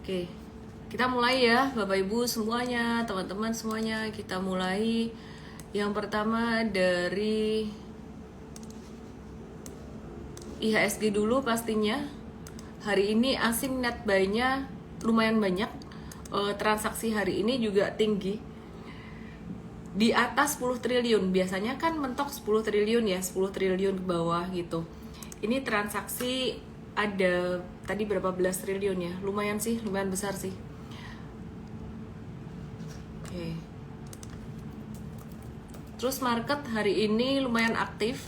Oke, kita mulai ya Bapak Ibu semuanya, teman-teman semuanya. Kita mulai yang pertama dari IHSG dulu pastinya. Hari ini asing net buy-nya lumayan banyak. Transaksi hari ini juga tinggi. Di atas 10 triliun, biasanya kan mentok 10 triliun ya, 10 triliun ke bawah gitu. Ini transaksi ada tadi berapa belas triliun ya, lumayan sih, lumayan besar sih. Oke. Terus market hari ini lumayan aktif,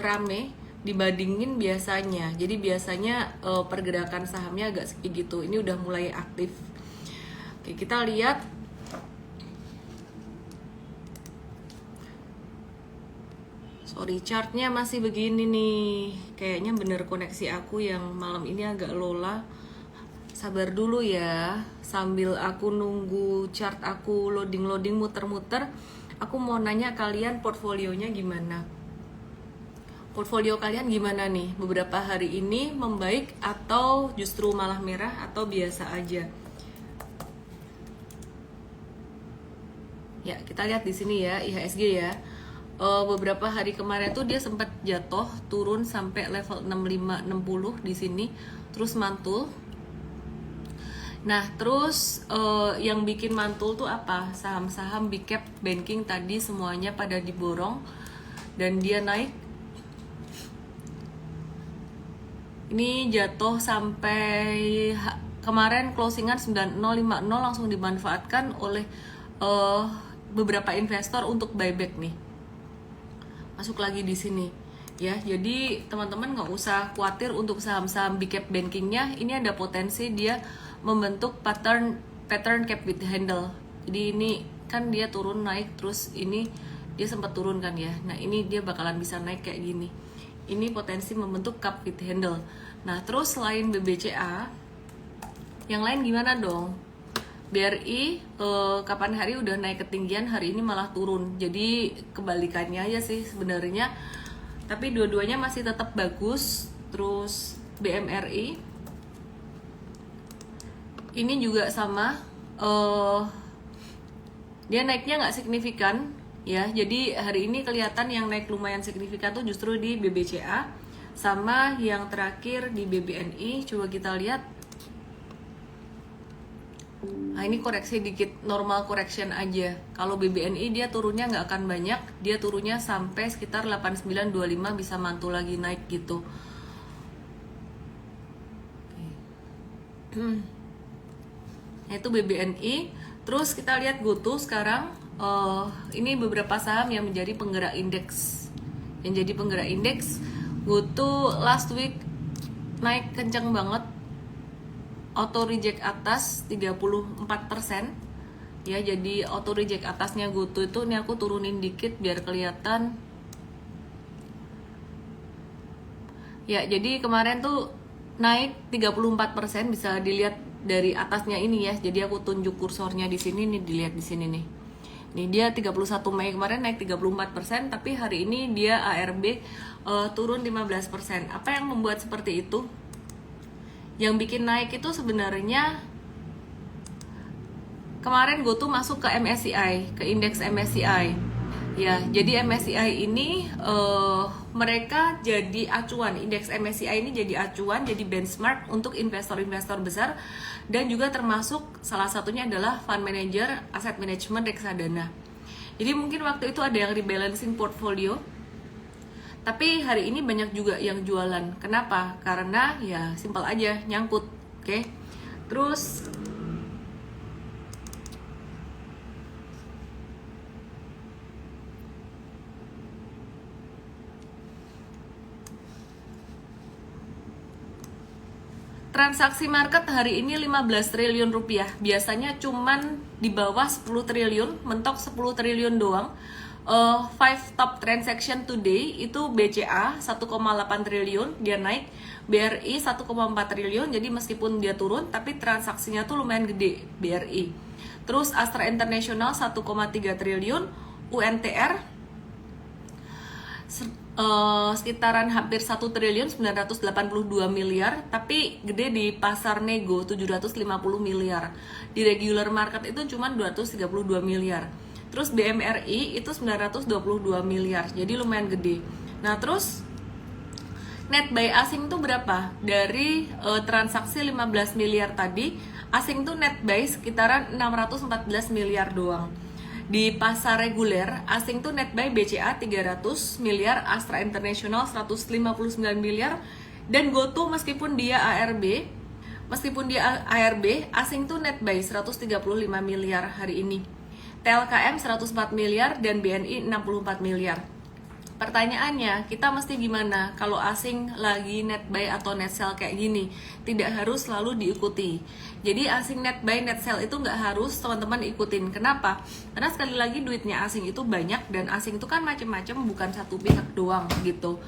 rame dibandingin biasanya. Jadi biasanya pergerakan sahamnya agak sepi gitu. Ini udah mulai aktif. Oke, kita lihat. Sorry, chartnya masih begini nih. Kayaknya bener koneksi aku yang malam ini agak lola. Sabar dulu ya. Sambil aku nunggu chart aku loading-loading muter-muter, aku mau nanya kalian portfolionya gimana? Portfolio kalian gimana nih? Beberapa hari ini membaik atau justru malah merah atau biasa aja? Ya, kita lihat di sini ya, IHSG ya. Beberapa hari kemarin tuh dia sempat jatuh turun sampai level 65-60 di sini, terus mantul. Nah, terus yang bikin mantul tuh apa? Saham-saham big cap banking tadi semuanya pada diborong dan dia naik. Ini jatuh sampai kemarin closingan 9050 langsung dimanfaatkan oleh beberapa investor untuk buyback nih. Masuk lagi di sini ya. Jadi teman-teman nggak usah khawatir untuk saham-saham big cap bankingnya. Ini ada potensi dia membentuk pattern cap with handle. Jadi ini kan dia turun naik, terus ini dia sempat turun kan ya. Nah ini dia bakalan bisa naik kayak gini. Ini potensi membentuk cap with handle. Nah terus selain BBCA, yang lain gimana dong? BRI kapan hari udah naik ketinggian, hari ini malah turun. Jadi kebalikannya aja sih sebenarnya. Tapi dua-duanya masih tetap bagus. Terus BMRI ini juga sama. Dia naiknya nggak signifikan ya. Jadi hari ini kelihatan yang naik lumayan signifikan tuh justru di BBCA sama yang terakhir di BBNI. Coba kita lihat. Nah ini koreksi dikit, normal correction aja. Kalau BBNI dia turunnya nggak akan banyak, dia turunnya sampai sekitar 8925 bisa mantul lagi naik gitu. Nah itu BBNI. Terus kita lihat GoTo sekarang. Ini beberapa saham yang menjadi penggerak indeks. Yang jadi penggerak indeks, GoTo last week naik kencang banget. Auto reject atas 34% ya, jadi auto reject atasnya GoTo itu, ini aku turunin dikit biar kelihatan ya. Jadi kemarin tuh naik 34%, bisa dilihat dari atasnya ini ya. Jadi aku tunjuk kursornya di sini nih, dilihat di sini nih. Nih dia 31 Mei kemarin naik 34%, tapi hari ini dia ARB turun 15%. Apa yang membuat seperti itu? Yang bikin naik itu sebenarnya kemarin GoTo masuk ke MSCI, ke indeks MSCI ya. Jadi MSCI ini mereka jadi acuan, indeks MSCI ini jadi acuan, jadi benchmark untuk investor-investor besar, dan juga termasuk salah satunya adalah fund manager, asset management, reksadana. Jadi mungkin waktu itu ada yang rebalancing portfolio, tapi hari ini banyak juga yang jualan. Kenapa? Karena ya simpel aja, nyangkut. Oke. Terus transaksi market hari ini 15 triliun rupiah. Biasanya cuman di bawah 10 triliun, mentok 10 triliun doang. 5 top transaction today itu BCA 1,8 triliun, dia naik. BRI 1,4 triliun, jadi meskipun dia turun tapi transaksinya tuh lumayan gede BRI. Terus Astra International 1,3 triliun, UNTR sekitaran hampir 1.982 miliar, tapi gede di pasar nego 750 miliar. Di regular market itu cuma 232 miliar. Terus BMRI itu 922 miliar, jadi lumayan gede. Nah terus net buy asing tuh berapa? Dari transaksi 15 miliar tadi, asing tuh net buy sekitaran 614 miliar doang. Di pasar reguler, asing tuh net buy BCA 300 miliar, Astra International 159 miliar, dan GoTo meskipun dia ARB, asing tuh net buy 135 miliar hari ini. TLKM 104 miliar dan BNI 64 miliar. Pertanyaannya, kita mesti gimana kalau asing lagi net buy atau net sell kayak gini? Tidak harus selalu diikuti. Jadi asing net buy, net sell itu nggak harus teman-teman ikutin. Kenapa? Karena sekali lagi duitnya asing itu banyak, dan asing itu kan macam-macam, bukan satu pihak doang gitu.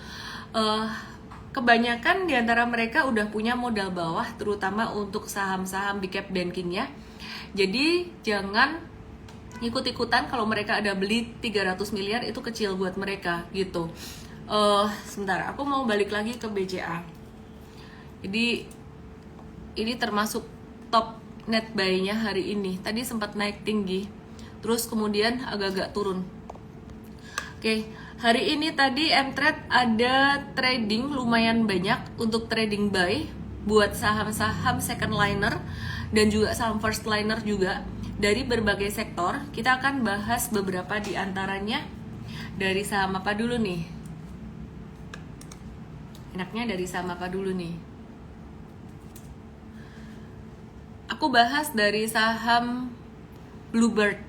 Kebanyakan diantara mereka udah punya modal bawah, terutama untuk saham-saham big cap banking ya. Jadi jangan ikut-ikutan kalau mereka ada beli 300 miliar, itu kecil buat mereka gitu. Sebentar, aku mau balik lagi ke BCA. Jadi ini termasuk top net buy-nya hari ini. Tadi sempat naik tinggi, terus kemudian agak-agak turun. Oke, hari ini tadi M-Trade ada trading lumayan banyak untuk trading buy buat saham-saham second liner dan juga saham first liner juga dari berbagai sektor. Kita akan bahas beberapa di antaranya. Dari saham apa dulu nih? Enaknya dari saham apa dulu nih? Aku bahas dari saham Bluebird.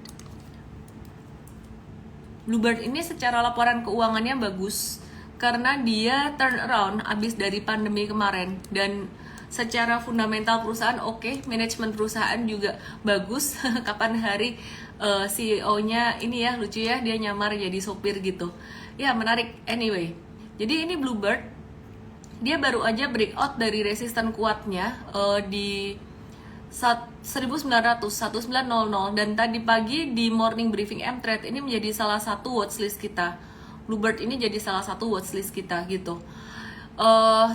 Bluebird ini secara laporan keuangannya bagus karena dia turn around abis dari pandemi kemarin, dan secara fundamental perusahaan oke, manajemen perusahaan juga bagus. Kapan hari CEO-nya ini ya lucu ya, dia nyamar jadi sopir gitu. Ya menarik. Anyway, jadi ini Bluebird, dia baru aja breakout dari resisten kuatnya di 1900, dan tadi pagi di morning briefing M-Trade ini menjadi salah satu watchlist kita. Bluebird ini jadi salah satu watchlist kita gitu.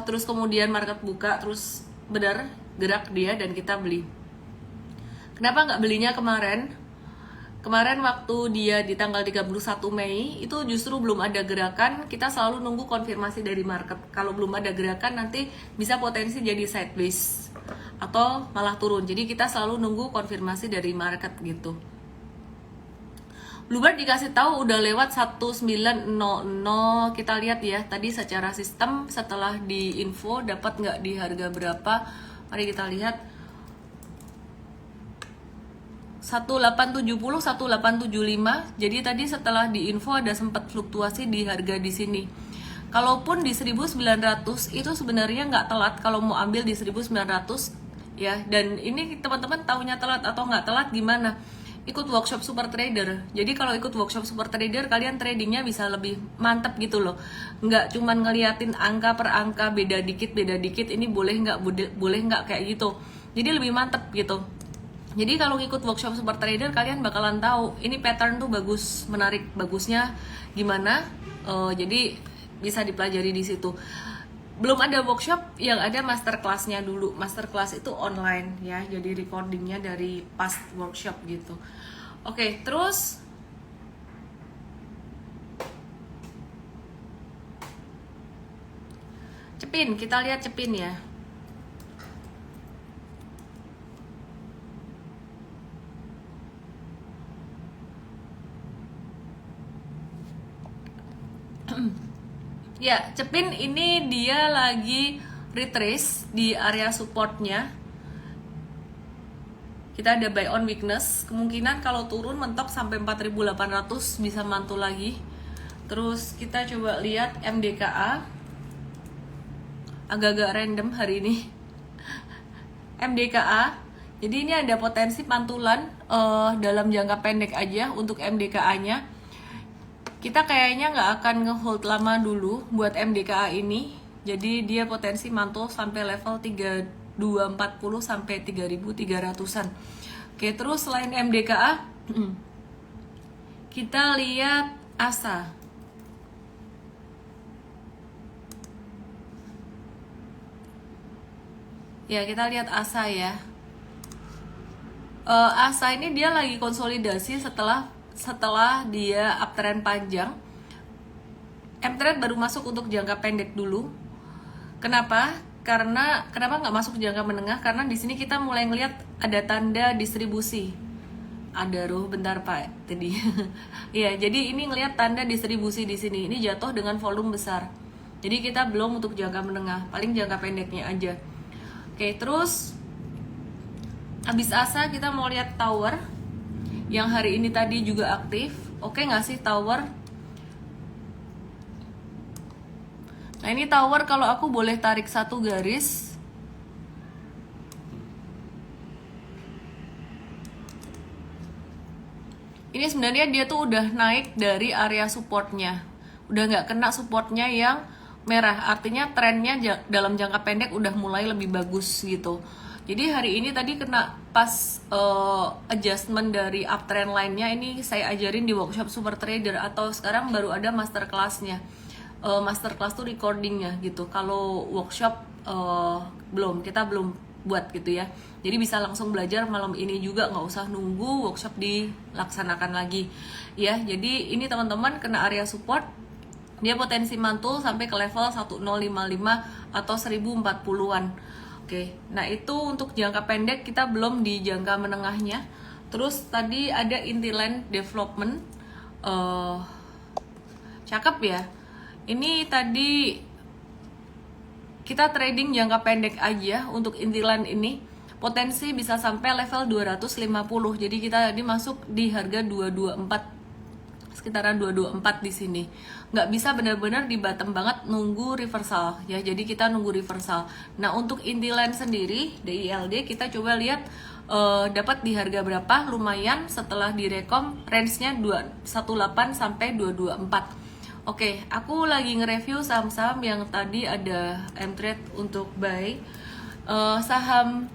Terus kemudian market buka, terus benar gerak dia dan kita beli. Kenapa nggak belinya kemarin? Kemarin waktu dia di tanggal 31 Mei itu justru belum ada gerakan. Kita selalu nunggu konfirmasi dari market. Kalau belum ada gerakan nanti bisa potensi jadi sideways atau malah turun. Jadi kita selalu nunggu konfirmasi dari market gitu. Bluebird dikasih tahu udah lewat 1900. Kita lihat ya tadi secara sistem setelah di info dapat nggak di harga berapa. Mari kita lihat 1870, 1875. Jadi tadi setelah di info ada sempat fluktuasi di harga di sini. Kalaupun di 1900 itu sebenarnya nggak telat kalau mau ambil di 1900 ya. Dan ini teman-teman taunya telat atau nggak telat gimana? Ikut workshop super trader. Jadi kalau ikut workshop super trader, kalian tradingnya bisa lebih mantap gitu loh. Nggak cuman ngeliatin angka per angka, beda dikit, ini boleh nggak kayak gitu. Jadi lebih mantap gitu. Jadi kalau ikut workshop super trader, kalian bakalan tahu ini pattern tuh bagus, menarik, bagusnya gimana. Jadi bisa dipelajari di situ. Belum ada workshop, yang ada masterclass-nya dulu. Masterclass itu online ya, jadi recordingnya dari past workshop gitu. Oke, terus Cepin, kita lihat Cepin ya. Ya, Cepin ini dia lagi retrace di area supportnya. Kita ada buy on weakness. Kemungkinan kalau turun mentok sampai 4.800 bisa mantul lagi. Terus kita coba lihat MDKA. Agak-agak random hari ini. MDKA. Jadi ini ada potensi pantulan dalam jangka pendek aja untuk MDKA-nya. Kita kayaknya nggak akan ngehold lama dulu buat MDKA ini. Jadi dia potensi mantul sampai level 3240 sampai 3300-an. Oke, terus selain MDKA kita lihat ASA. Ya, kita lihat ASA ya. ASA ini dia lagi konsolidasi setelah dia uptrend panjang. M-trend baru masuk untuk jangka pendek dulu. Kenapa? Karena kenapa nggak masuk jangka menengah? Karena di sini kita mulai ngelihat ada tanda distribusi. Ada bentar Pak tadi. Ya, jadi ini ngelihat tanda distribusi di sini. Ini jatuh dengan volume besar. Jadi kita belum untuk jangka menengah, paling jangka pendeknya aja. Oke, terus habis ASA kita mau lihat Tower yang hari ini tadi juga aktif. Oke nggak sih Tower? Nah ini Tower kalau aku boleh tarik satu garis. Ini sebenarnya dia tuh udah naik dari area supportnya. Udah nggak kena supportnya yang merah. Artinya trennya dalam jangka pendek udah mulai lebih bagus gitu. Jadi hari ini tadi kena pas adjustment dari uptrend lainnya. Ini saya ajarin di workshop Super Trader atau sekarang baru ada masterclassnya. Masterclass tuh recordingnya gitu. Kalau workshop kita belum buat gitu ya. Jadi bisa langsung belajar malam ini juga, nggak usah nunggu workshop dilaksanakan lagi ya. Jadi ini teman-teman kena area support, dia potensi mantul sampai ke level 1055 atau 1040-an. Oke, nah itu untuk jangka pendek, kita belum di jangka menengahnya. Terus tadi ada Intiland Development, cakep ya. Ini tadi kita trading jangka pendek aja untuk Intiland ini. Potensi bisa sampai level 250. Jadi kita tadi masuk di harga 224, sekitaran 224 di sini. Nggak bisa benar-benar di bottom banget, nunggu reversal ya. Jadi kita nunggu reversal. Nah untuk Intiland sendiri DILD kita coba lihat dapat di harga berapa. Lumayan setelah direkom, range-nya 218 sampai 224. Oke, aku lagi nge-review saham-saham yang tadi ada M-Trade untuk buy. Saham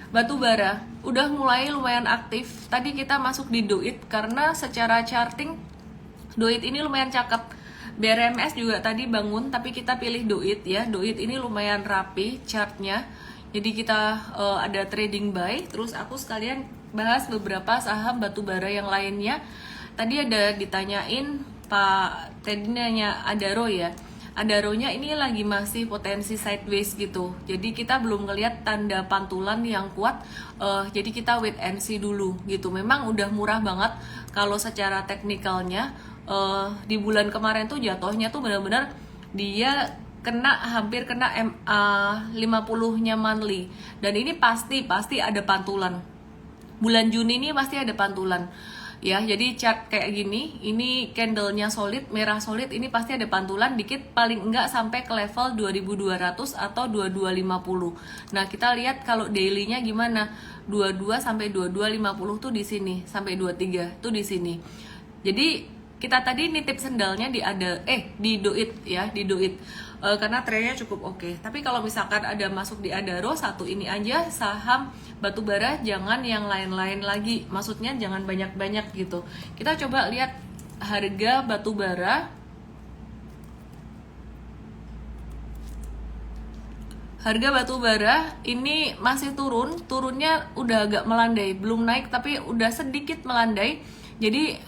batubara udah mulai lumayan aktif. Tadi kita masuk di DOIT karena secara charting DOIT ini lumayan cakep. BRMS juga tadi bangun, tapi kita pilih DOIT ya. DOIT ini lumayan rapi chartnya. Jadi kita ada trading buy. Terus aku sekalian bahas beberapa saham batubara yang lainnya. Tadi ada ditanyain Pak Teddy nanya Adaro ya. Adaronya ini lagi masih potensi sideways gitu. Jadi kita belum ngelihat tanda pantulan yang kuat. Jadi kita wait and see dulu gitu. Memang udah murah banget kalau secara teknikalnya. Di bulan kemarin tuh jatuhnya tuh benar-benar dia hampir kena MA 50-nya monthly. Dan ini pasti ada pantulan. Bulan Juni ini pasti ada pantulan. Ya, jadi chart kayak gini, ini candlenya solid, merah solid, ini pasti ada pantulan dikit, paling enggak sampai ke level 2200 atau 2250. Nah, kita lihat kalau daily-nya gimana. 22 sampai 2250 tuh di sini, sampai 23 tuh di sini. Jadi kita tadi nitip sendalnya di DOIT ya, di DOIT. Karena trennya cukup oke. Tapi kalau misalkan ada masuk di Adaro, satu ini aja saham batubara, jangan yang lain-lain lagi. Maksudnya jangan banyak-banyak gitu. Kita coba lihat harga batubara. Harga batubara ini masih turunnya udah agak melandai, belum naik tapi udah sedikit melandai. Jadi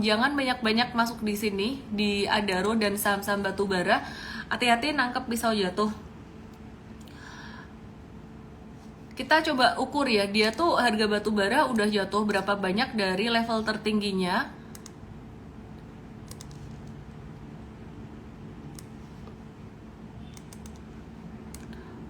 jangan banyak-banyak masuk di sini di Adaro dan saham-saham batubara. Hati-hati nangkep pisau jatuh. Kita coba ukur ya, dia tuh harga batubara udah jatuh berapa banyak dari level tertingginya.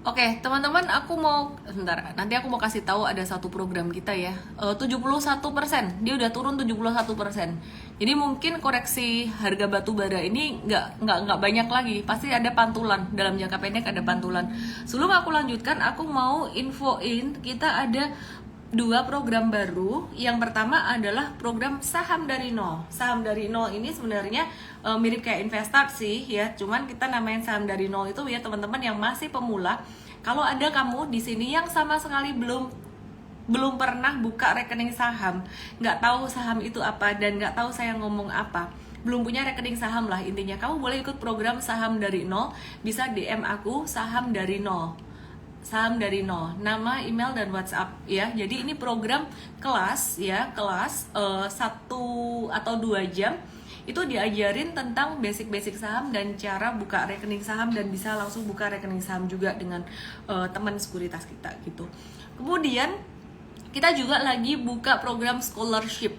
Oke, teman-teman, nanti aku mau kasih tahu ada satu program kita ya. 71%, dia udah turun 71%. Jadi mungkin koreksi harga batu bara ini nggak banyak lagi, pasti ada pantulan dalam jangka pendek, ada pantulan. Sebelum aku lanjutkan, aku mau infoin kita ada 2 program baru. Yang pertama adalah program saham dari nol. Saham dari nol ini sebenarnya mirip kayak investasi ya, cuman kita namain saham dari nol itu ya teman-teman yang masih pemula. Kalau ada kamu di sini yang sama sekali belum pernah buka rekening saham, nggak tahu saham itu apa dan nggak tahu saya ngomong apa, belum punya rekening saham lah intinya, kamu boleh ikut program saham dari nol. Bisa DM aku saham dari nol. saham dari nol, nama, email, dan WhatsApp ya. Jadi ini program kelas ya, kelas 1 atau 2 jam itu diajarin tentang basic-basic saham dan cara buka rekening saham, dan bisa langsung buka rekening saham juga dengan teman sekuritas kita gitu. Kemudian kita juga lagi buka program scholarship.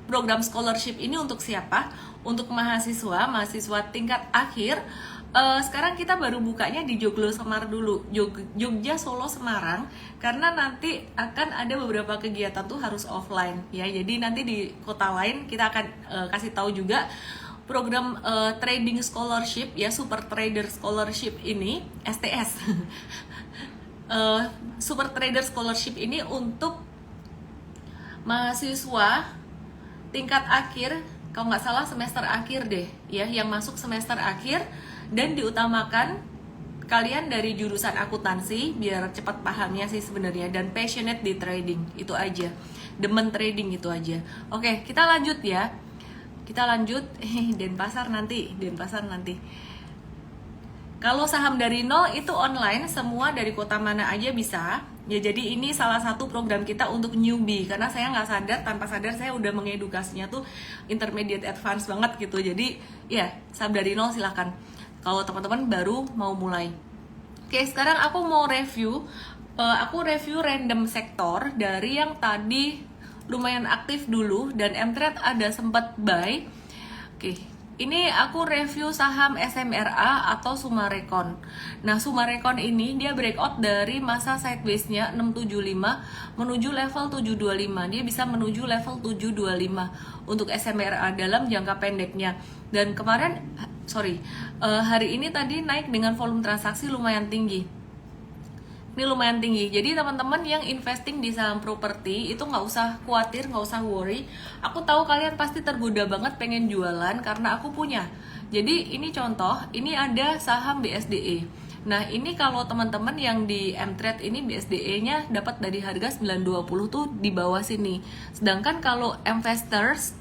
Program scholarship ini untuk siapa? Untuk mahasiswa tingkat akhir. Sekarang kita baru bukanya di Joglo Semar dulu, Jogja, Solo, Semarang, karena nanti akan ada beberapa kegiatan tuh harus offline ya. Jadi nanti di kota lain kita akan kasih tahu juga program trading scholarship ya, Super Trader Scholarship ini, STS. Super Trader Scholarship ini untuk mahasiswa tingkat akhir, kalau nggak salah semester akhir deh ya, yang masuk semester akhir, dan diutamakan kalian dari jurusan akuntansi biar cepat pahamnya sih sebenarnya, dan passionate di trading, itu aja, demen trading itu aja. Oke, kita lanjut ya, kita lanjut. Denpasar nanti. Kalau saham dari nol itu online, semua dari kota mana aja bisa ya. Jadi ini salah satu program kita untuk newbie, karena saya nggak sadar, tanpa sadar saya udah mengedukasinya tuh intermediate advance banget gitu. Jadi ya, saham dari nol silahkan kalau teman-teman baru mau mulai. Oke, sekarang aku mau review random sektor dari yang tadi lumayan aktif dulu dan mTrade ada sempat buy. Oke, ini aku review saham SMRA atau Sumarekon. Nah, Sumarekon ini dia breakout dari masa sideways-nya 675 menuju level 725. Dia bisa menuju level 725 untuk SMRA dalam jangka pendeknya. Dan kemarin hari ini tadi naik dengan volume transaksi lumayan tinggi. Ini lumayan tinggi. Jadi teman-teman yang investing di saham properti itu nggak usah khawatir, nggak usah worry. Aku tahu kalian pasti tergoda banget pengen jualan karena aku punya. Jadi ini contoh, ini ada saham BSDE. Nah, ini kalau teman-teman yang di mTrade ini BSDE-nya dapat dari harga 920 tuh di bawah sini. Sedangkan kalau investors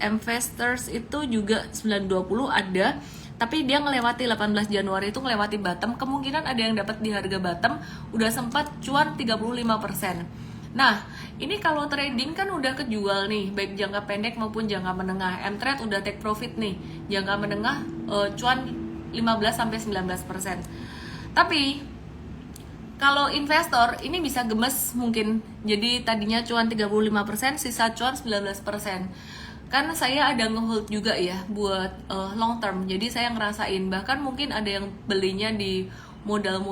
itu juga 920 ada, tapi dia ngelewati 18 Januari itu ngelewati bottom, kemungkinan ada yang dapat di harga bottom, udah sempat cuan 35%. Nah, ini kalau trading kan udah kejual nih, baik jangka pendek maupun jangka menengah. mTrade udah take profit nih, jangka menengah cuan 15-19%. Tapi kalau investor ini bisa gemes mungkin, jadi tadinya cuan 35%, sisa cuan 19%. Kan saya ada ngehold juga ya buat long term, jadi saya ngerasain, bahkan mungkin ada yang belinya di modal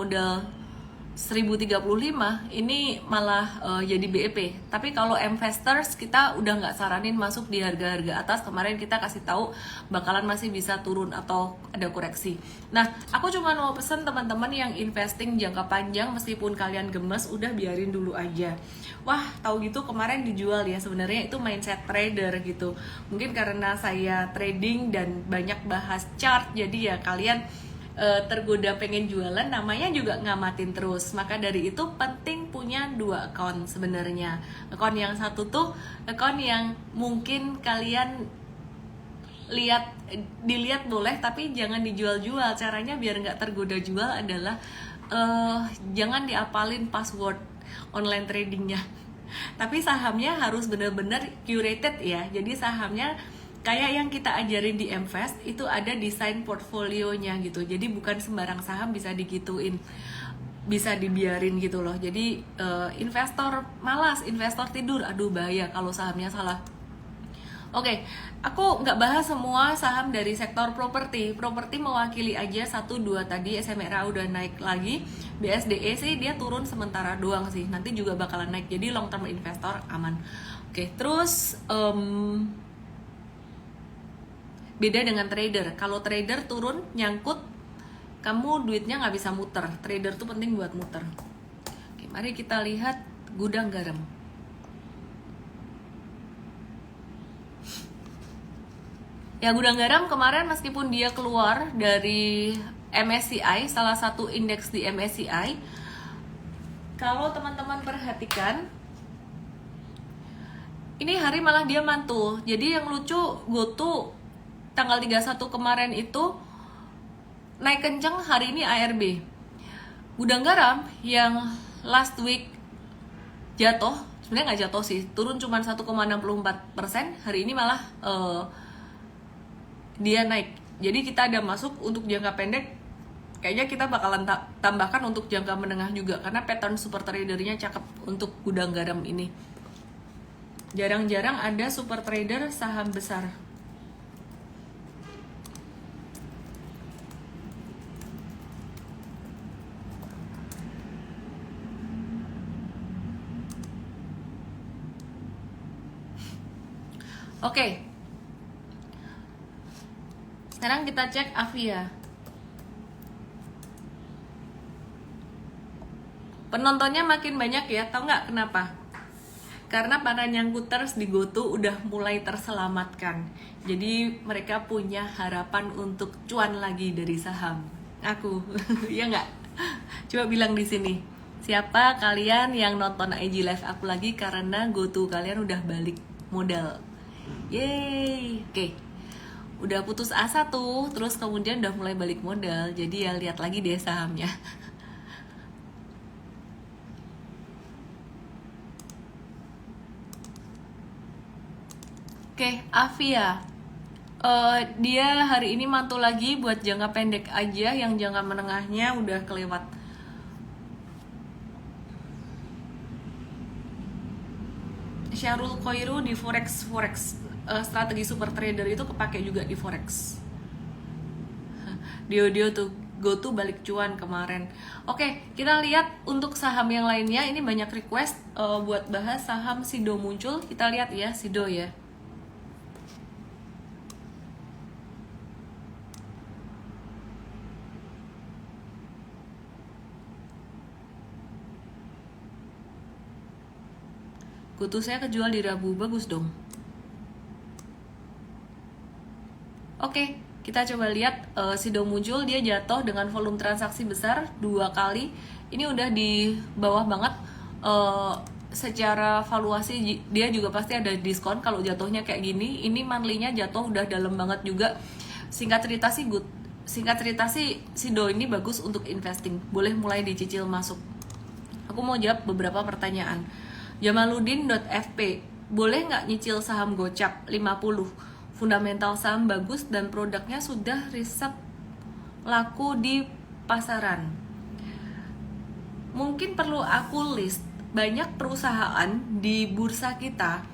1035, ini malah jadi BEP. Tapi kalau investors kita udah nggak saranin masuk di harga-harga atas. Kemarin kita kasih tahu bakalan masih bisa turun atau ada koreksi. Nah, aku cuma mau pesen teman-teman yang investing jangka panjang, meskipun kalian gemes, udah biarin dulu aja. Wah, tahu gitu kemarin dijual ya, sebenarnya itu mindset trader gitu. Mungkin karena saya trading dan banyak bahas chart, jadi ya kalian tergoda pengen jualan, namanya juga ngamatin terus. Maka dari itu penting punya 2 account sebenarnya. Account yang satu tuh account yang mungkin kalian dilihat boleh, tapi jangan dijual-jual. Caranya biar nggak tergoda jual adalah jangan diapalin password online tradingnya. Tapi sahamnya harus benar-benar curated ya. Jadi sahamnya kayak yang kita ajarin di Mvest itu ada desain portfolionya gitu. Jadi bukan sembarang saham bisa digituin, bisa dibiarin gitu loh. Jadi investor malas, investor tidur, aduh bahaya kalau sahamnya salah. Oke, aku nggak bahas semua saham dari sektor properti. Properti mewakili aja 1-2 tadi. SMRA udah naik lagi. BSDE sih dia turun sementara doang sih. Nanti juga bakalan naik. Jadi long term investor aman. Oke, terus beda dengan trader. Kalau trader turun nyangkut, kamu duitnya nggak bisa muter. Trader tuh penting buat muter. Oke, mari kita lihat gudang garam. Ya, gudang garam kemarin meskipun dia keluar dari MSCI, salah satu indeks di MSCI, kalau teman-teman perhatikan, ini hari malah dia mantul. Jadi yang lucu, GoTo tanggal 31 kemarin itu naik kenceng, hari ini ARB. Gudang garam yang last week jatuh, sebenarnya nggak jatuh sih, turun cuma 1,64%. Hari ini malah dia naik. Jadi kita ada masuk untuk jangka pendek. Kayaknya kita bakalan tambahkan untuk jangka menengah juga, karena pattern super tradernya cakep untuk gudang garam ini. Jarang-jarang ada super trader saham besar. Oke. Sekarang kita cek Avia. Penontonnya makin banyak ya, tau nggak kenapa? Karena para nyangkuters di GoTo udah mulai terselamatkan. Jadi mereka punya harapan untuk cuan lagi dari saham. Aku, ya nggak? Coba bilang di sini. Siapa kalian yang nonton IG live aku lagi karena GoTo kalian udah balik modal? Yeay, oke. Udah putus asa tuh, terus kemudian udah mulai balik modal. Jadi ya lihat lagi deh sahamnya. Oke, Avia. Dia hari ini mantul lagi buat jangka pendek aja, yang jangka menengahnya udah kelewat. Syahrul Khoiru di Forex strategi super trader itu kepake juga di Forex. Dio tuh GoTo balik cuan kemarin. Oke, kita lihat untuk saham yang lainnya. Ini banyak request buat bahas saham Sido muncul. Kita lihat ya, Sido ya. GoTo saya kejual di Rabu, bagus dong. Oke, kita coba lihat Sido muncul, dia jatuh dengan volume transaksi besar 2 kali. Ini udah di bawah banget. Secara valuasi dia juga pasti ada diskon kalau jatuhnya kayak gini. Ini monthly-nya jatuh udah dalam banget juga. Singkat cerita sih Sido ini bagus untuk investing. Boleh mulai dicicil masuk. Aku mau jawab beberapa pertanyaan. Jamaludin.fp, boleh nggak nyicil saham Gocap 50? Fundamental saham bagus dan produknya sudah riset laku di pasaran. Mungkin perlu aku list banyak perusahaan di bursa kita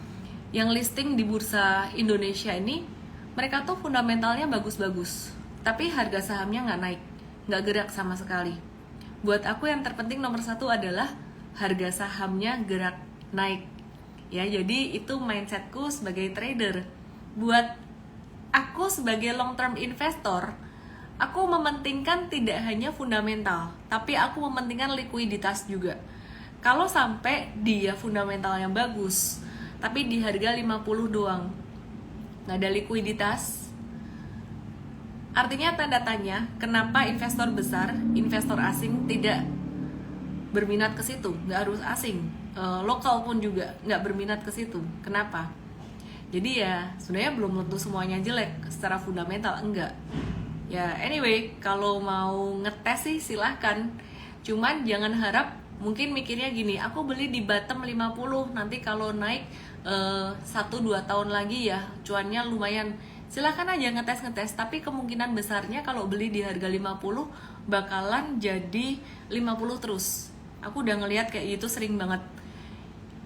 yang listing di bursa Indonesia ini. Mereka tuh fundamentalnya bagus-bagus, tapi harga sahamnya nggak naik, nggak gerak sama sekali. Buat aku yang terpenting nomor 1 adalah harga sahamnya gerak naik. Ya, jadi itu mindsetku sebagai trader. Buat aku sebagai long term investor, aku mementingkan tidak hanya fundamental, tapi aku mementingkan likuiditas juga. Kalau sampai dia fundamentalnya bagus, tapi di harga 50 doang, nggak ada likuiditas, artinya tanda tanya kenapa investor besar, investor asing tidak berminat ke situ. Nggak harus asing, lokal pun juga nggak berminat ke situ. Kenapa? Jadi ya sebenarnya belum tentu semuanya jelek secara fundamental, enggak. Ya anyway, kalau mau ngetes sih silahkan. Cuman jangan harap, mungkin mikirnya gini, aku beli di bottom 50, nanti kalau naik 1-2 tahun lagi ya cuannya lumayan. Silahkan aja ngetes, tapi kemungkinan besarnya kalau beli di harga 50 bakalan jadi 50 terus. Aku udah ngelihat kayak gitu sering banget.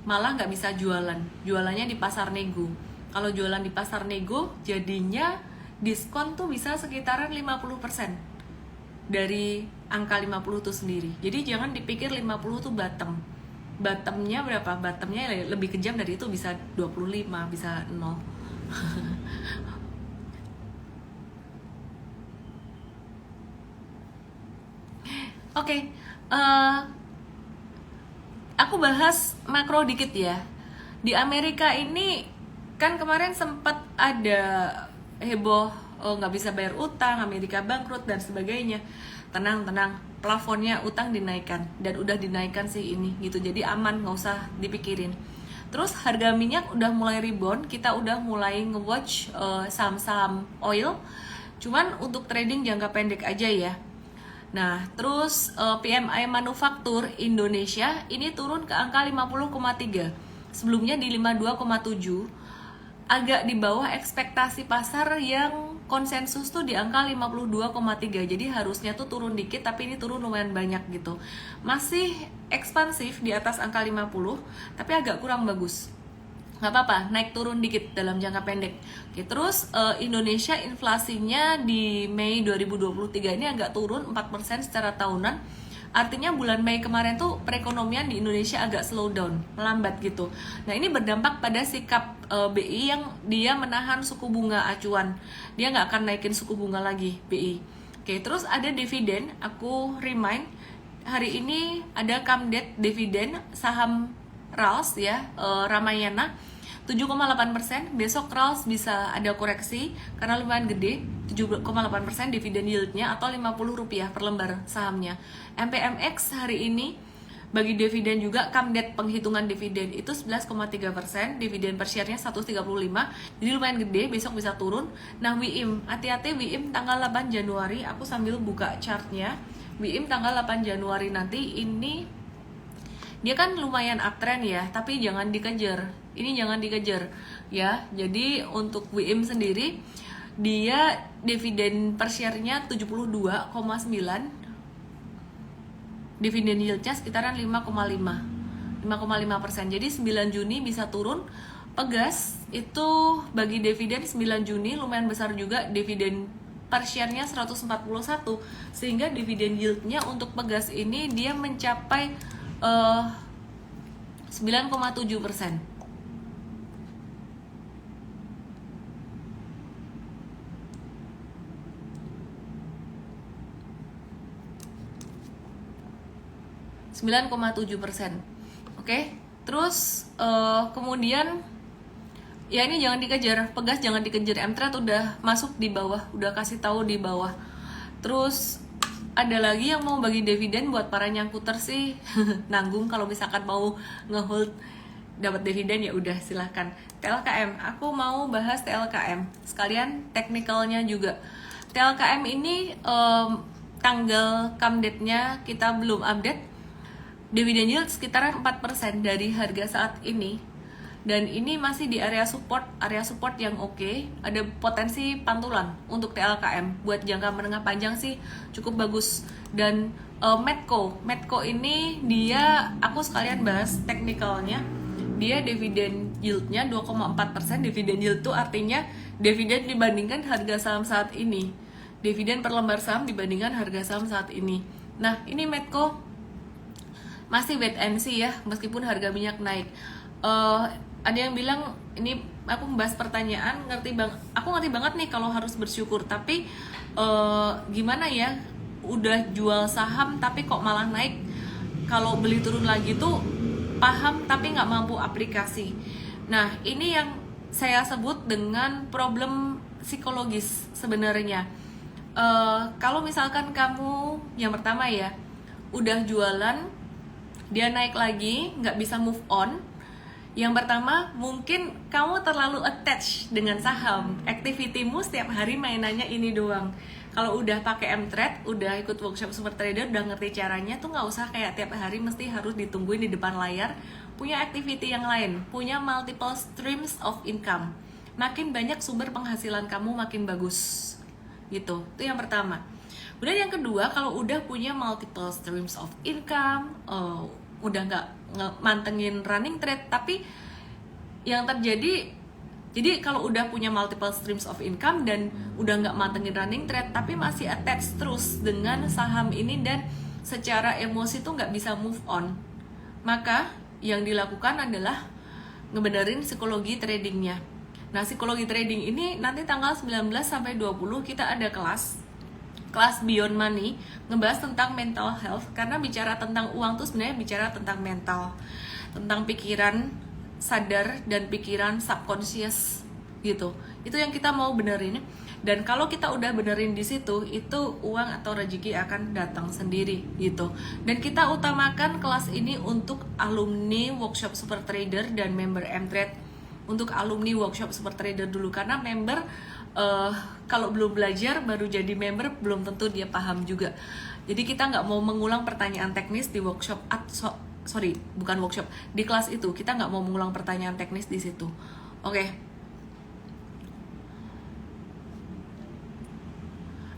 Malah nggak bisa jualannya di pasar nego. Kalau jualan di pasar nego jadinya diskon tuh bisa sekitaran 50% dari angka 50 itu sendiri. Jadi jangan dipikir 50 tuh bottomnya berapa, bottomnya lebih kejam dari itu, bisa 25, bisa 0. Oke, aku bahas makro dikit ya. Di Amerika ini kan kemarin sempat ada heboh, nggak bisa bayar utang, Amerika bangkrut dan sebagainya. Tenang, plafonnya utang dinaikkan, dan udah dinaikkan sih ini gitu. Jadi aman, nggak usah dipikirin. Terus harga minyak udah mulai rebound, kita udah mulai nge-watch saham-saham oil. Cuman untuk trading jangka pendek aja ya. Nah, terus PMI manufaktur Indonesia ini turun ke angka 50,3. Sebelumnya di 52,7. Agak di bawah ekspektasi pasar yang konsensus tuh di angka 52,3. Jadi harusnya tuh turun dikit, tapi ini turun lumayan banyak gitu. Masih ekspansif di atas angka 50, tapi agak kurang bagus. Nggak apa-apa, naik turun dikit dalam jangka pendek. Oke, terus Indonesia inflasinya di Mei 2023 ini agak turun 4% secara tahunan. Artinya bulan Mei kemarin tuh perekonomian di Indonesia agak slow down, melambat gitu. Nah, ini berdampak pada sikap BI yang dia menahan suku bunga acuan. Dia nggak akan naikin suku bunga lagi, BI. Oke, terus ada dividen, aku remind, hari ini ada Kamdet dividen saham RALS ya, Ramayana 7,8%. Besok RALS bisa ada koreksi karena lumayan gede, 7,8% dividen yieldnya atau Rp50 per lembar sahamnya. MPMX hari ini bagi dividen juga, Kamdet penghitungan dividen itu 11,3%, dividen per share-nya 135, jadi lumayan gede, besok bisa turun. Nah, WIM, hati-hati WIM tanggal 8 Januari, aku sambil buka chartnya. WIM tanggal 8 Januari nanti ini dia kan lumayan uptrend ya, tapi jangan dikejar. Ini jangan dikejar ya. Jadi untuk WIM sendiri dia dividen per share-nya 72,9. Dividen yield-nya sekitaran 5,5%. Jadi 9 Juni bisa turun. Pegas itu bagi dividen 9 Juni lumayan besar juga, dividen per share-nya 141, sehingga dividen yield-nya untuk Pegas ini dia mencapai 9,7%. Oke, terus kemudian ya ini jangan dikejar, Pegas jangan dikejar, M-Trade udah masuk di bawah, udah kasih tahu di bawah. Terus ada lagi yang mau bagi dividen buat para nyangkuter sih nanggung, kalau misalkan mau ngehold dapat dividen ya udah silahkan. TLKM, aku mau bahas TLKM sekalian teknikalnya juga. TLKM ini tanggal Kamdetnya kita belum update. Dividend yield sekitaran 4% dari harga saat ini, dan ini masih di area support yang oke. Ada potensi pantulan untuk TLKM buat jangka menengah panjang sih cukup bagus. Dan Medco ini dia, aku sekalian bahas teknikalnya. Dia dividen yieldnya 2,4%. Dividen yield itu artinya dividen dibandingkan harga saham saat ini, dividen per lembar saham dibandingkan harga saham saat ini. Nah, ini Medco masih wait and see ya, meskipun harga minyak naik. Ada yang bilang, ini aku membahas pertanyaan, aku ngerti banget nih kalau harus bersyukur, tapi gimana ya, udah jual saham tapi kok malah naik. Kalau beli turun lagi tuh paham tapi nggak mampu aplikasi. Nah, ini yang saya sebut dengan problem psikologis sebenarnya. Kalau misalkan kamu, yang pertama ya, udah jualan, dia naik lagi, nggak bisa move on. Yang pertama, mungkin kamu terlalu attach dengan saham. Activity-mu setiap hari mainannya ini doang. Kalau udah pakai M-Trade, udah ikut workshop Super Trader, udah ngerti caranya, tuh nggak usah kayak tiap hari mesti harus ditungguin di depan layar. Punya activity yang lain, punya multiple streams of income. Makin banyak sumber penghasilan kamu, makin bagus. Gitu, itu yang pertama. Kemudian yang kedua, kalau udah punya multiple streams of income, udah nggak mantengin running trade, tapi yang terjadi, jadi kalau udah punya multiple streams of income dan udah nggak mantengin running trade, tapi masih attach terus dengan saham ini dan secara emosi tuh nggak bisa move on, maka yang dilakukan adalah ngebenerin psikologi tradingnya. Nah, psikologi trading ini nanti tanggal 19 sampai 20 kita ada kelas Beyond Money, ngebahas tentang mental health, karena bicara tentang uang tuh sebenarnya bicara tentang mental, tentang pikiran sadar dan pikiran subconscious gitu. Itu yang kita mau benerin, dan kalau kita udah benerin di situ, itu uang atau rezeki akan datang sendiri gitu. Dan kita utamakan kelas ini untuk alumni workshop Super Trader dan member M-Trade. Untuk alumni workshop Super Trader dulu, karena member kalau belum belajar baru jadi member belum tentu dia paham juga. Jadi kita nggak mau mengulang pertanyaan teknis di workshop, sorry, bukan workshop, di kelas itu kita nggak mau mengulang pertanyaan teknis di situ. Oke.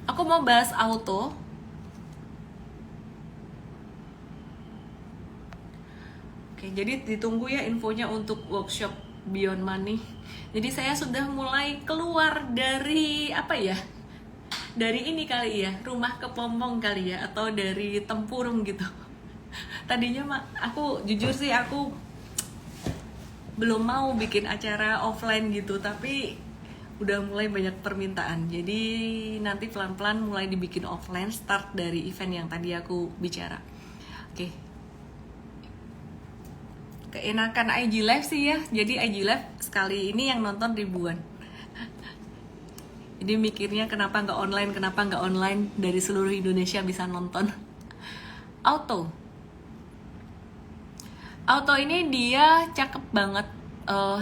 Aku mau bahas auto. Oke, jadi ditunggu ya infonya untuk workshop Beyond Money. Jadi saya sudah mulai keluar dari apa ya? Dari ini kali ya, rumah kepompong kali ya, atau dari tempurung gitu. Tadinya aku jujur sih aku belum mau bikin acara offline gitu, tapi udah mulai banyak permintaan. Jadi nanti pelan-pelan mulai dibikin offline, start dari event yang tadi aku bicara. Oke. Keenakan IG Live sih ya. Jadi IG Live sekali ini yang nonton ribuan. Jadi mikirnya kenapa nggak online dari seluruh Indonesia bisa nonton. Auto ini dia cakep banget,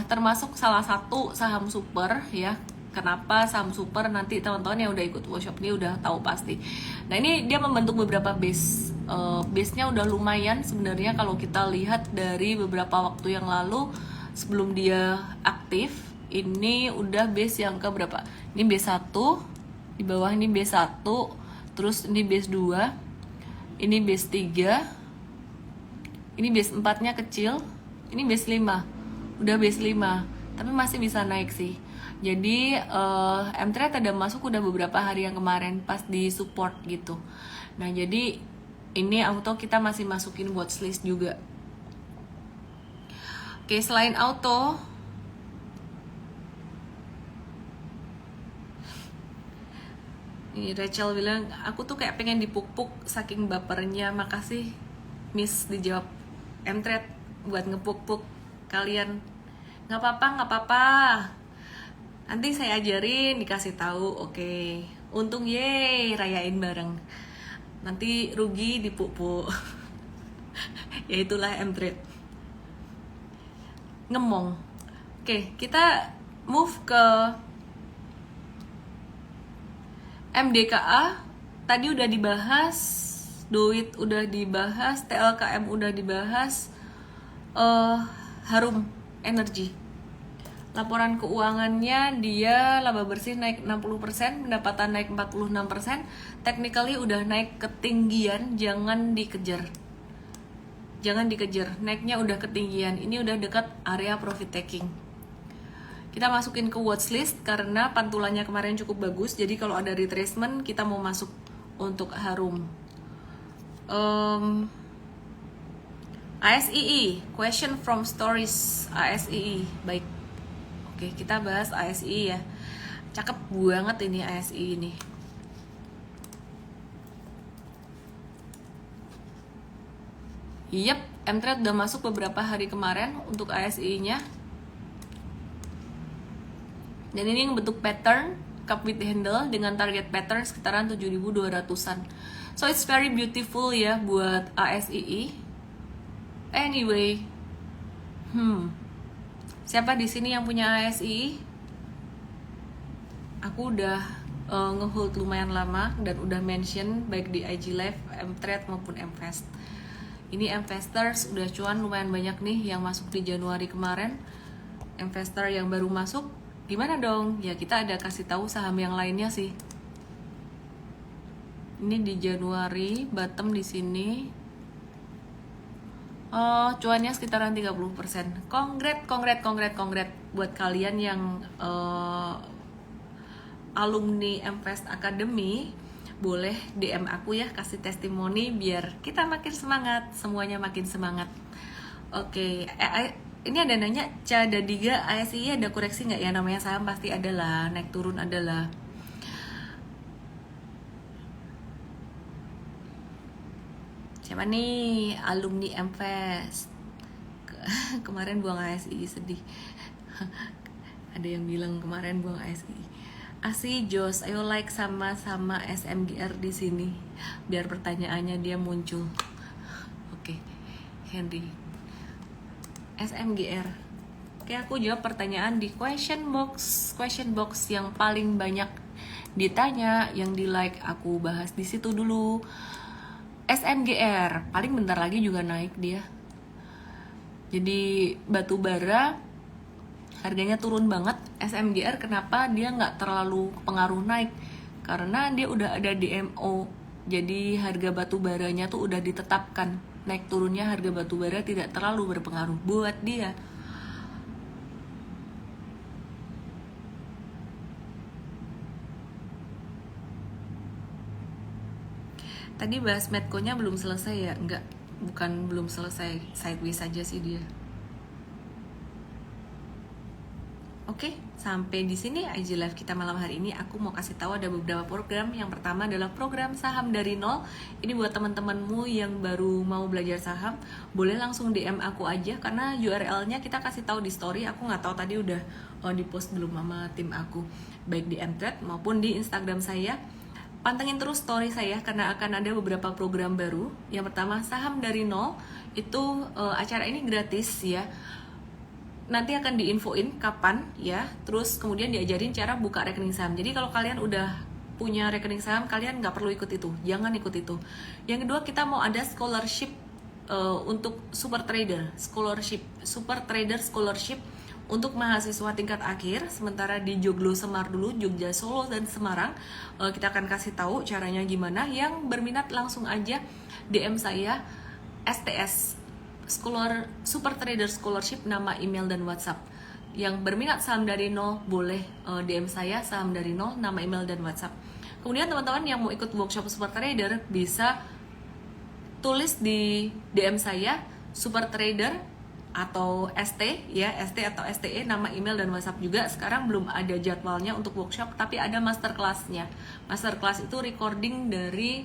termasuk salah satu saham super ya. Kenapa saham super, nanti teman-teman yang udah ikut workshop ini udah tahu pasti. Nah ini dia membentuk beberapa base, base-nya udah lumayan sebenarnya kalau kita lihat dari beberapa waktu yang lalu sebelum dia aktif. Ini udah base yang ke berapa? Ini base 1, di bawah ini base 1, terus ini base 2, ini base 3, ini base 4-nya kecil, ini base 5. Udah base 5, tapi masih bisa naik sih. Jadi M-Trade ada masuk udah beberapa hari yang kemarin pas di support gitu. Nah, jadi ini auto kita masih masukin watchlist juga. Oke, selain auto, ini Rachel bilang, aku tuh kayak pengen dipuk-puk saking bapernya. Makasih Miss dijawab. M-Trade buat ngepuk-puk kalian. Nggak apa-apa. Nanti saya ajarin, dikasih tahu. Oke. Untung yeay, rayain bareng. Nanti rugi dipuk-puk. Ya itulah M-Trade. Ngemong. Oke, kita move ke MDKA. Tadi udah dibahas, Duit udah dibahas, TLKM udah dibahas, Harum Energy. Laporan keuangannya dia laba bersih naik 60%, pendapatan naik 46%, technically udah naik ketinggian, jangan dikejar. Naiknya udah ketinggian, ini udah dekat area profit taking. Kita masukin ke watchlist karena pantulannya kemarin cukup bagus, jadi kalau ada retracement kita mau masuk untuk Harum. ASII, question from stories ASII, baik. Oke, kita bahas ASI ya. Cakep banget ini ASI ini. Yep, M-Trade udah masuk beberapa hari kemarin untuk ASI-nya. Dan ini bentuk pattern cup with handle dengan target pattern sekitaran 7.200-an. So it's very beautiful ya buat ASII. Anyway, siapa di sini yang punya ASI? Aku udah ngehold lumayan lama dan udah mention baik di IG Live, M-Trade maupun M-Fest. Ini M-Festers udah cuan lumayan banyak nih yang masuk di Januari kemarin. M-Fester yang baru masuk, gimana dong? Ya kita ada kasih tahu saham yang lainnya sih. Ini di Januari, bottom di sini. Cuannya sekitaran 30%. Kongret buat kalian yang alumni M-Fest Academy. Boleh DM aku ya, kasih testimoni biar kita makin semangat, semuanya makin semangat. Oke, ini ada nanya, Cadadiga ASI ada koreksi nggak ya? Namanya saham pasti ada lah, naik turun adalah. Siapa nih alumni M-Fest? Kemarin buang ASI, sedih. Ada yang bilang kemarin buang ASI. Asi Jos, ayo like sama-sama SMGR di sini biar pertanyaannya dia muncul. Oke, Henry. SMGR. Oke, aku jawab pertanyaan di question box yang paling banyak ditanya, yang di like aku bahas di situ dulu. SMGR paling bentar lagi juga naik dia. Jadi batu bara harganya turun banget. SMGR kenapa dia nggak terlalu pengaruh naik? Karena dia udah ada DMO. Jadi harga batu baranya tuh udah ditetapkan. Naik turunnya harga batu bara tidak terlalu berpengaruh buat dia. Tadi bahas Medco-nya belum selesai ya? Enggak, bukan belum selesai, sideways saja sih dia. Oke, sampai di sini IG Live kita malam hari ini. Aku mau kasih tahu ada beberapa program. Yang pertama adalah program saham dari nol. Ini buat teman-temanmu yang baru mau belajar saham, boleh langsung DM aku aja karena URL-nya kita kasih tahu di story. Aku nggak tahu tadi udah di post belum sama tim aku, baik di Mthread maupun di Instagram saya. Pantengin terus story saya karena akan ada beberapa program baru. Yang pertama saham dari nol, itu acara ini gratis ya. Nanti akan diinfoin kapan ya, terus kemudian diajarin cara buka rekening saham. Jadi kalau kalian udah punya rekening saham, kalian nggak perlu ikut itu, jangan ikut itu. Yang kedua, kita mau ada scholarship untuk super trader, super trader scholarship untuk mahasiswa tingkat akhir. Sementara di Joglo Semar dulu, Jogja, Solo, dan Semarang, kita akan kasih tahu caranya gimana. Yang berminat langsung aja DM saya STS Super Trader Scholarship, nama, email, dan WhatsApp. Yang berminat saham dari nol boleh DM saya saham dari nol, nama, email, dan WhatsApp. Kemudian teman-teman yang mau ikut workshop Super Trader bisa tulis di DM saya Super Trader atau ST ya, ST atau STE, nama, email, dan WhatsApp juga. Sekarang belum ada jadwalnya untuk workshop, tapi ada masterclass-nya. Masterclass itu recording dari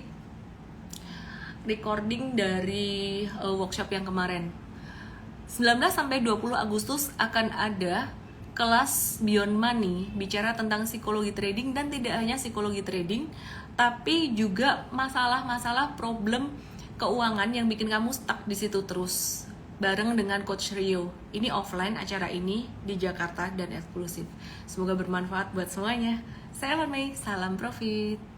workshop yang kemarin. 19-20 Agustus akan ada kelas Beyond Money, bicara tentang psikologi trading, dan tidak hanya psikologi trading, tapi juga masalah-masalah problem keuangan yang bikin kamu stuck di situ terus, bareng dengan Coach Rio. Ini offline acara ini di Jakarta dan eksklusif. Semoga bermanfaat buat semuanya. Saya Mei, salam profit.